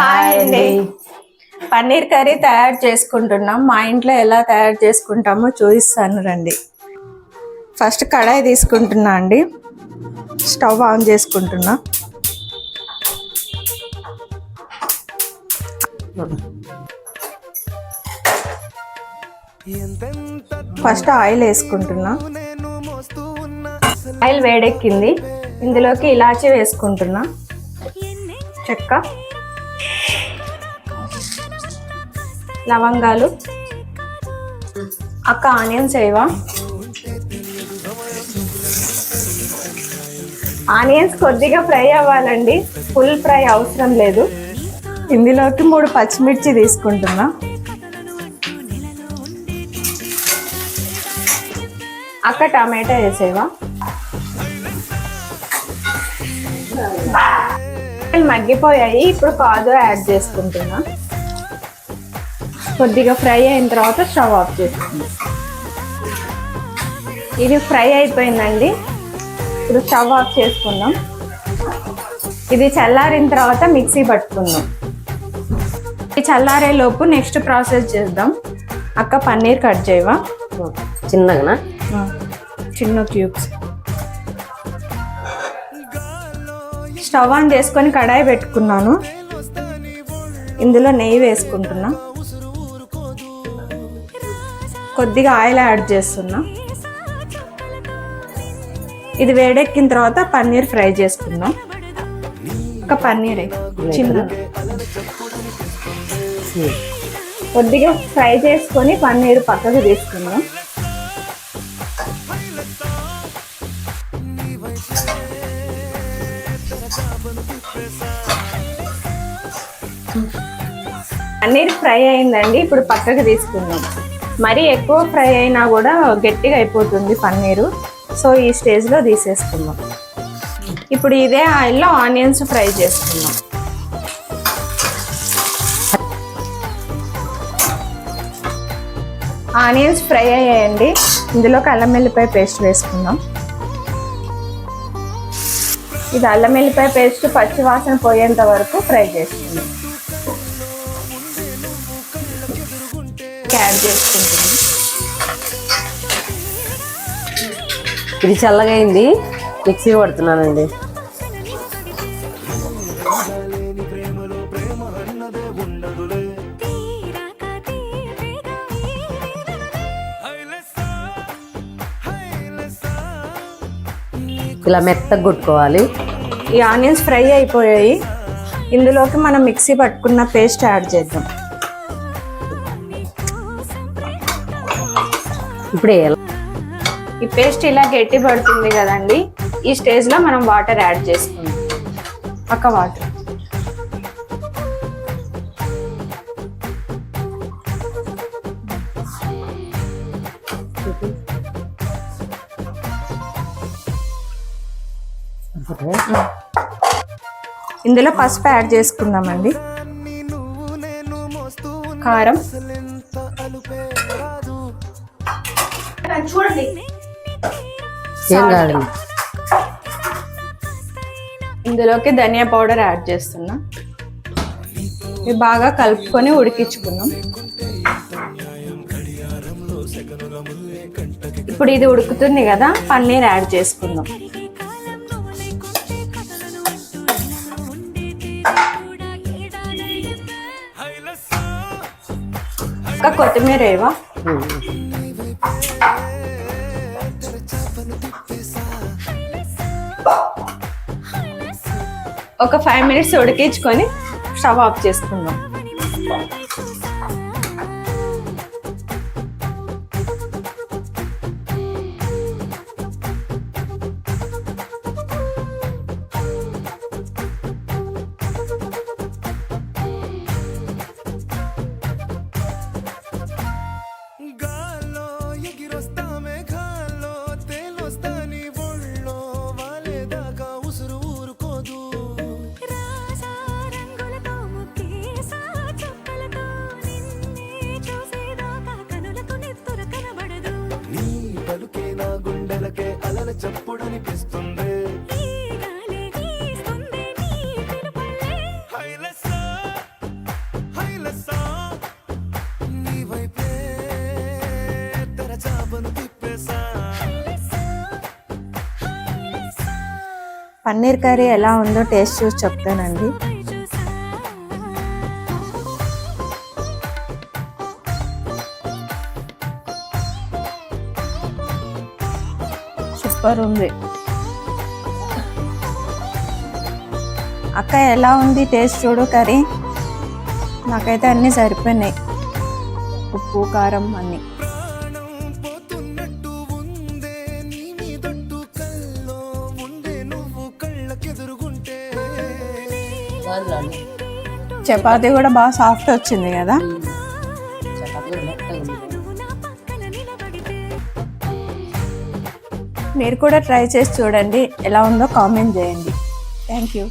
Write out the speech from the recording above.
Hi అండి. Paneer curry తయారు చేసుకుంటున్నాం. మా ఇంట్లో ఎలా తయారు చేసుకుంటామో చూపిస్తాను రండి. ఫస్ట్ కడాయి తీసుకుంటున్నా అండి. స్టవ్ ఆన్ చేసుకుంటున్నా. ఫస్ట్ ఆయిల్ వేసుకుంటున్నా. ఆయిల్ వేడెక్కింది. ఇందులోకి ఇలాచీ వేసుకుంటున్నా, చెక్క, లవంగాలు. అక్క ఆనియన్స్ వేయవా? ఆనియన్స్ కొద్దిగా ఫ్రై అవ్వాలండి, ఫుల్ ఫ్రై అవసరం లేదు. ఇందులోకి 3 పచ్చిమిర్చి తీసుకుంటున్నా. అక్క టమాటా వేసేవా? మగ్గిపోయాయి. ఇప్పుడు కాజు యాడ్ చేసుకుంటున్నా. కొద్దిగా ఫ్రై అయిన తర్వాత స్టవ్ ఆఫ్ చేసుకుందాం. ఇది ఫ్రై అయిపోయిందండి. ఇప్పుడు స్టవ్ ఆఫ్ చేసుకుందాం. ఇది చల్లారిన తర్వాత మిక్సీ పట్టుకుందాం. ఇది చల్లారే లోపు నెక్స్ట్ ప్రాసెస్ చేద్దాం. అక్క పన్నీర్ కట్ చేయవా? చిన్నగా చిన్న క్యూబ్స్. స్టవ్ ఆన్ చేసుకొని కడాయి పెట్టుకున్నాను. ఇందులో నెయ్యి వేసుకుంటున్నా. కొద్దిగా ఆయిల్ యాడ్ చేస్తున్నా. ఇది వేడెక్కిన తర్వాత పన్నీర్ ఫ్రై చేసుకుందాం. ఒక పన్నీర్ చిన్న కొద్దిగా ఫ్రై చేసుకొని పన్నీర్ పక్కకు తీసుకుందాం. పన్నీర్ ఫ్రై అయిందండి. ఇప్పుడు పక్కకు తీసుకుందాం. మరీ ఎక్కువ ఫ్రై అయినా కూడా గట్టిగా అయిపోతుంది పన్నీరు. సో ఈ స్టేజ్లో తీసేసుకుందాం. ఇప్పుడు ఇదే ఆయిల్లో ఆనియన్స్ ఫ్రై చేసుకుందాం. ఆనియన్స్ ఫ్రై అయ్యాయండి. ఇందులోకి అల్లం వెల్లిపాయ పేస్ట్ వేసుకుందాం. ఇది అల్లం వెల్లిపాయ పేస్ట్ పచ్చి వాసన పోయేంత వరకు ఫ్రై చేసుకుందాం. యాడ్ చేసుకుంటున్నాం. ఇది చల్లగా అయింది, మిక్సీ పడుతున్నానండి. ఇలా మెత్తగా కొట్టుకోవాలి. ఈ ఆనియన్స్ ఫ్రై అయిపోయాయి. ఇందులోకి మనం మిక్సీ పట్టుకున్న పేస్ట్ యాడ్ చేద్దాం. ఇప్పుడు ఈ పేస్ట్ ఇలా గట్టి పడుతుంది కదండి. ఈ స్టేజ్లో మనం వాటర్ యాడ్ చేసుకుందాం. పక్క వాటర్. ఇందులో పసుపు యాడ్ చేసుకుందామండి. కారం, చూడండి ఇందులోకి ధనియా పౌడర్ యాడ్ చేస్తున్నా. ఇది బాగా కలుపుకొని ఉడికించుకుందాం. ఇప్పుడు ఇది ఉడుకుతుంది కదా, పన్నీర్ యాడ్ చేసుకుందాం. ఇంకా కొత్తిమీర వేయవా? ఒక 5 minutes ఉడికించుకొని స్టవ్ ఆఫ్ చేసుకుందాం. చప్పుడనిపిస్తుంది. పన్నీర్ కర్రీ ఎలా ఉందో టేస్ట్ చూసి చెప్తానండి. సూపర్ ఉంది. అక్క ఎలా ఉంది టేస్ట్ చూడు కర్రీ. నాకైతే అన్నీ సరిపోయినాయి, ఉప్పు కారం అన్నీ. చపాతీ కూడా బాగా సాఫ్ట్ వచ్చింది కదా. మీరు కూడా ట్రై చేసి చూడండి, ఎలా ఉందో కామెంట్ చేయండి. Thank you.